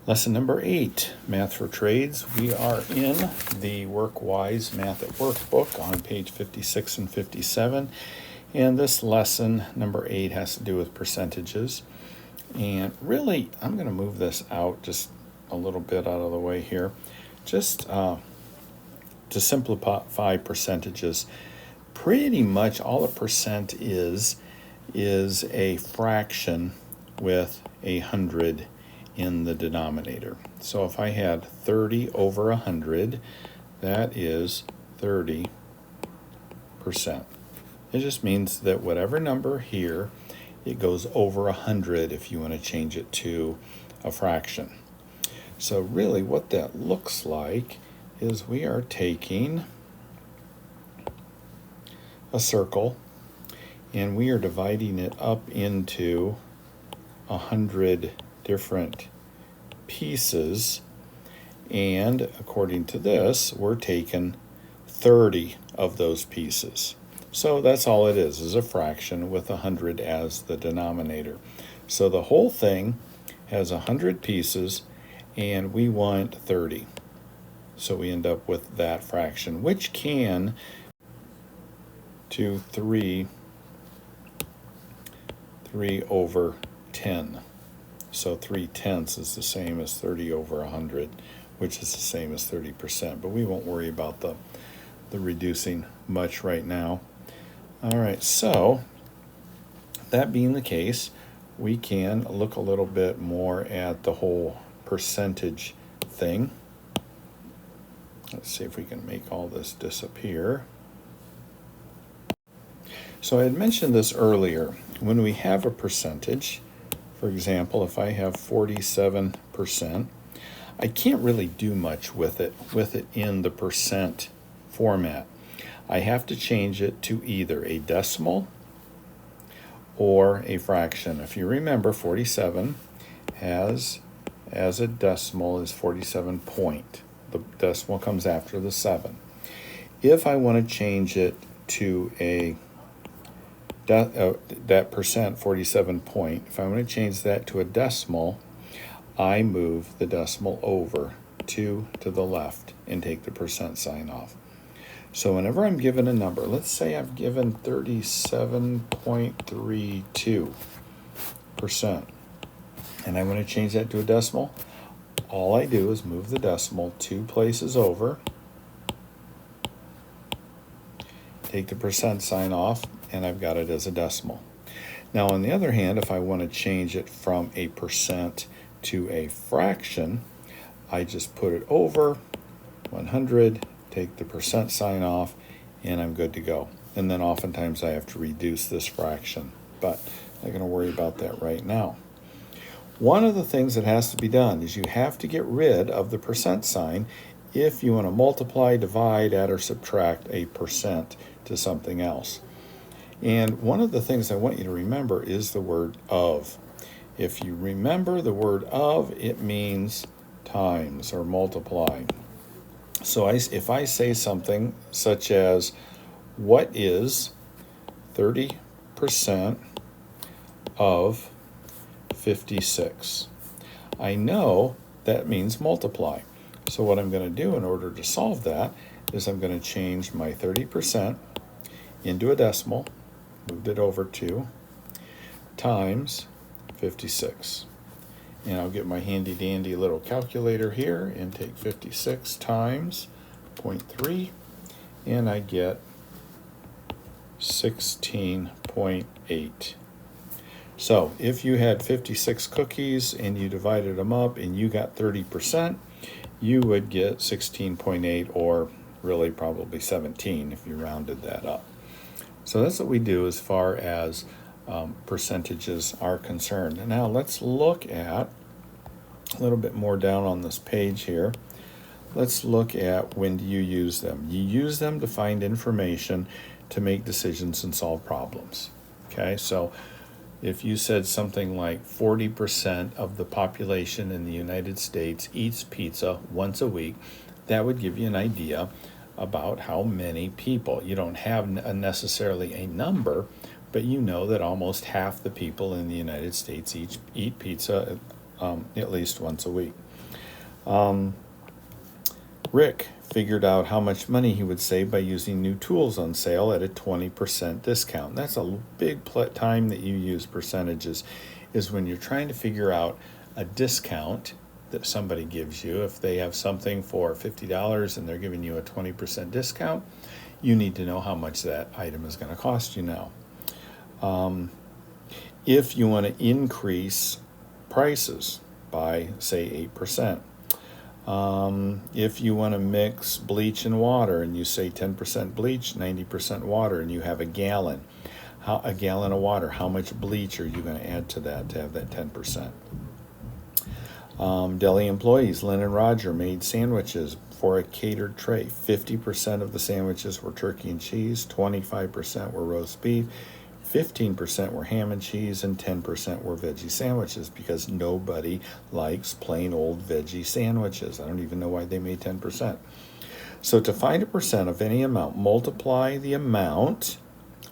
Lesson number 8, Math for Trades. We are in the WorkWise Math at Work book on page 56 and 57. And this lesson, number 8, has to do with percentages. And really, I'm going to move this out just a little bit out of the way here. Just to simplify percentages, pretty much all a percent is a fraction with 100 in the denominator. So if I had 30 over 100, that is 30%. It just means that whatever number here, it goes over 100 if you want to change it to a fraction. So really what that looks like is we are taking a circle and we are dividing it up into 100 different pieces, and according to this, we're taking 30 of those pieces. So that's all it is a fraction with 100 as the denominator. So the whole thing has 100 pieces, and we want 30. So we end up with that fraction, which can to 3 over 10. So 3/10 is the same as 30 over 100, which is the same as 30%. But we won't worry about the reducing much right now. All right, so that being the case, we can look a little bit more at the whole percentage thing. Let's see if we can make all this disappear. So I had mentioned this earlier. When we have a percentage, for example, if I have 47%, I can't really do much with it in the percent format. I have to change it to either a decimal or a fraction. If you remember, 47 has as a decimal is 47 point. The decimal comes after the 7. If I want to change it to that percent, 47 point, if I want to change that to a decimal, I move the decimal over to the left and take the percent sign off. So whenever I'm given a number, let's say I've given 37.32%, and I want to change that to a decimal, all I do is move the decimal 2 places over, take the percent sign off, and I've got it as a decimal. Now, on the other hand, if I want to change it from a percent to a fraction, I just put it over 100, take the percent sign off, and I'm good to go. And then oftentimes I have to reduce this fraction, but I'm not going to worry about that right now. One of the things that has to be done is you have to get rid of the percent sign if you want to multiply, divide, add, or subtract a percent to something else. And one of the things I want you to remember is the word of. If you remember the word of, it means times or multiply. So if I say something such as, what is 30% of 56? I know that means multiply. So what I'm going to do in order to solve that is I'm going to change my 30% into a decimal, moved it over to, times 56. And I'll get my handy dandy little calculator here and take 56 times 0.3, and I get 16.8. So if you had 56 cookies and you divided them up and you got 30%, you would get 16.8, or really probably 17 if you rounded that up. So that's what we do as far as percentages are concerned. And now let's look at a little bit more down on this page here. Let's look at when do you use them. You use them to find information to make decisions and solve problems. Okay, so if you said something like 40% of the population in the United States eats pizza once a week, that would give you an idea about how many people. You don't have necessarily a number, but you know that almost half the people in the United States eat pizza at least once a week. Rick figured out how much money he would save by using new tools on sale at a 20% discount. That's a big time that you use percentages, is when you're trying to figure out a discount that somebody gives you. If they have something for $50 and they're giving you a 20% discount, you need to know how much that item is going to cost you now. If you want to increase prices by, say, 8%, if you want to mix bleach and water and you say 10% bleach, 90% water, and you have a gallon of water, how much bleach are you going to add to that to have that 10%? Deli employees, Lynn and Roger, made sandwiches for a catered tray. 50% of the sandwiches were turkey and cheese, 25% were roast beef, 15% were ham and cheese, and 10% were veggie sandwiches, because nobody likes plain old veggie sandwiches. I don't even know why they made 10%. So to find a percent of any amount, multiply the amount,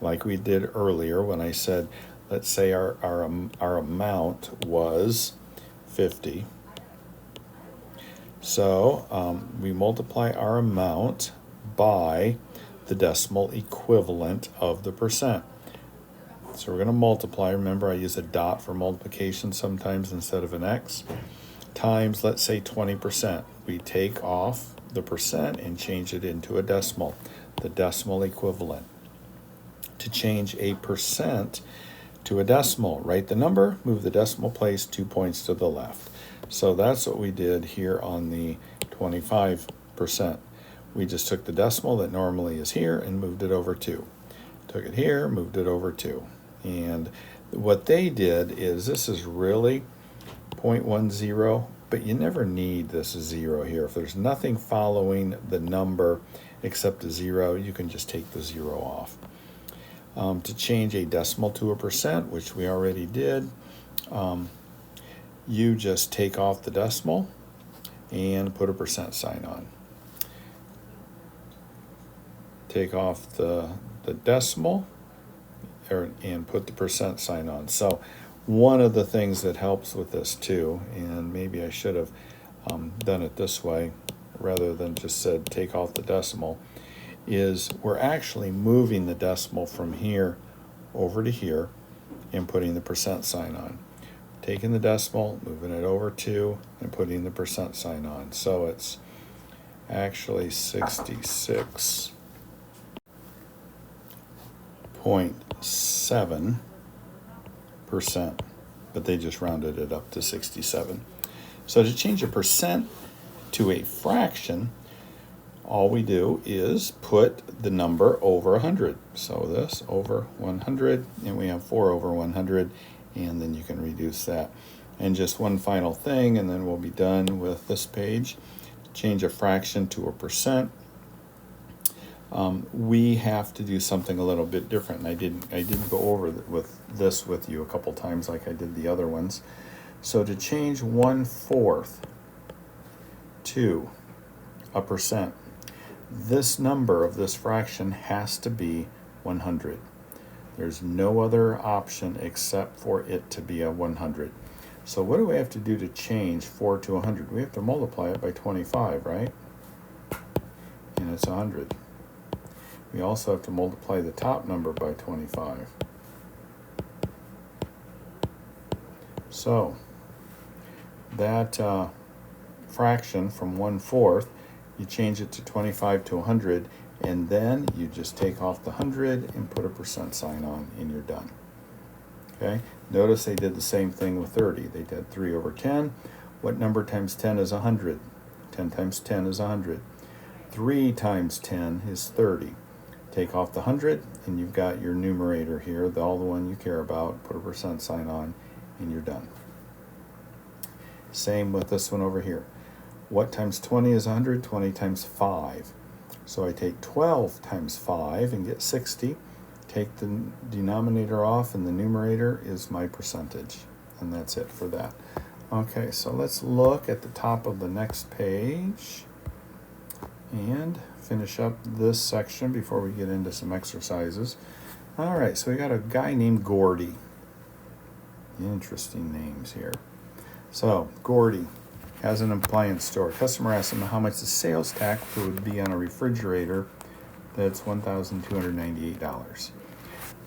like we did earlier when I said, let's say our amount was 50. So we multiply our amount by the decimal equivalent of the percent. So we're going to multiply. Remember, I use a dot for multiplication sometimes instead of an X. Times, let's say, 20%. We take off the percent and change it into a decimal, the decimal equivalent. To change a percent to a decimal, write the number, move the decimal place 2 points to the left. So that's what we did here on the 25%. We just took the decimal that normally is here and moved it over 2. Took it here, moved it over 2. And what they did is, this is really 0.10, but you never need this 0 here. If there's nothing following the number except a 0, you can just take the 0 off. To change a decimal to a percent, which we already did, you just take off the decimal and put a percent sign on. Take off the decimal and put the percent sign on. So one of the things that helps with this too, and maybe I should have done it this way rather than just said take off the decimal, is we're actually moving the decimal from here over to here and putting the percent sign on. Taking the decimal, moving it over 2, and putting the percent sign on. So it's actually 66.7%, but they just rounded it up to 67. So to change a percent to a fraction, all we do is put the number over 100. So this over 100, and we have 4 over 100, and then you can reduce that. And just one final thing, and then we'll be done with this page. Change a fraction to a percent. We have to do something a little bit different. And I didn't go over this with you a couple times like I did the other ones. So to change 1/4 to a percent, this number of this fraction has to be 100. There's no other option except for it to be a 100. So what do we have to do to change 4 to 100? We have to multiply it by 25, right? And it's 100. We also have to multiply the top number by 25. So that fraction from 1/4, you change it to 25 to 100, and then you just take off the 100 and put a percent sign on, and you're done. Okay? Notice they did the same thing with 30. They did 3 over 10. What number times 10 is 100? 10 times 10 is 100. 3 times 10 is 30. Take off the 100, and you've got your numerator here, all the one you care about. Put a percent sign on, and you're done. Same with this one over here. What times 20 is 100? 20 times 5. So I take 12 times 5 and get 60. Take the denominator off, and the numerator is my percentage. And that's it for that. Okay, so let's look at the top of the next page and finish up this section before we get into some exercises. All right, so we got a guy named Gordy. Interesting names here. So, Gordy, has an appliance store. Customer asks him how much the sales tax would be on a refrigerator that's $1,298.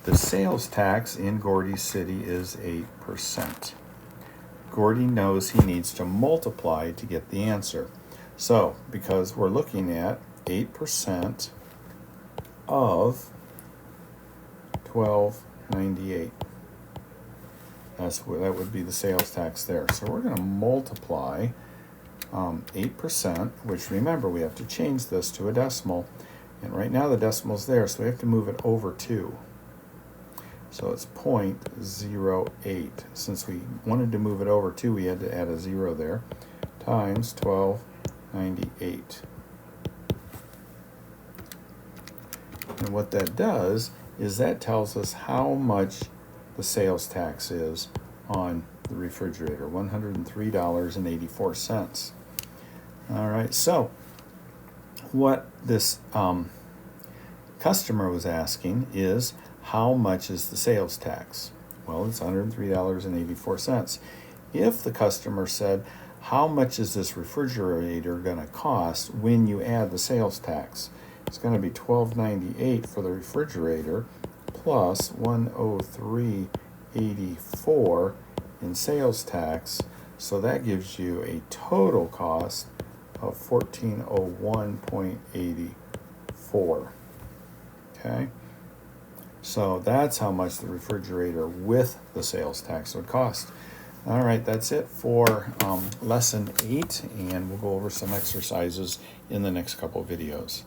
The sales tax in Gordy City is 8%. Gordy knows he needs to multiply to get the answer. So, because we're looking at 8% of $1,298. That would be the sales tax there. So we're going to multiply 8%, which remember we have to change this to a decimal. And right now the decimal's there, so we have to move it over 2. So it's 0.08. Since we wanted to move it over 2, we had to add a 0 there, times 1298. And what that does is that tells us how much the sales tax is on the refrigerator, $103.84. All right, so what this customer was asking is, how much is the sales tax? Well, it's $103.84. If the customer said, how much is this refrigerator going to cost when you add the sales tax? It's going to be $12.98 for the refrigerator plus $103.84 in sales tax. So that gives you a total cost of $1,401.84. Okay? So that's how much the refrigerator with the sales tax would cost. All right, that's it for lesson 8, and we'll go over some exercises in the next couple videos.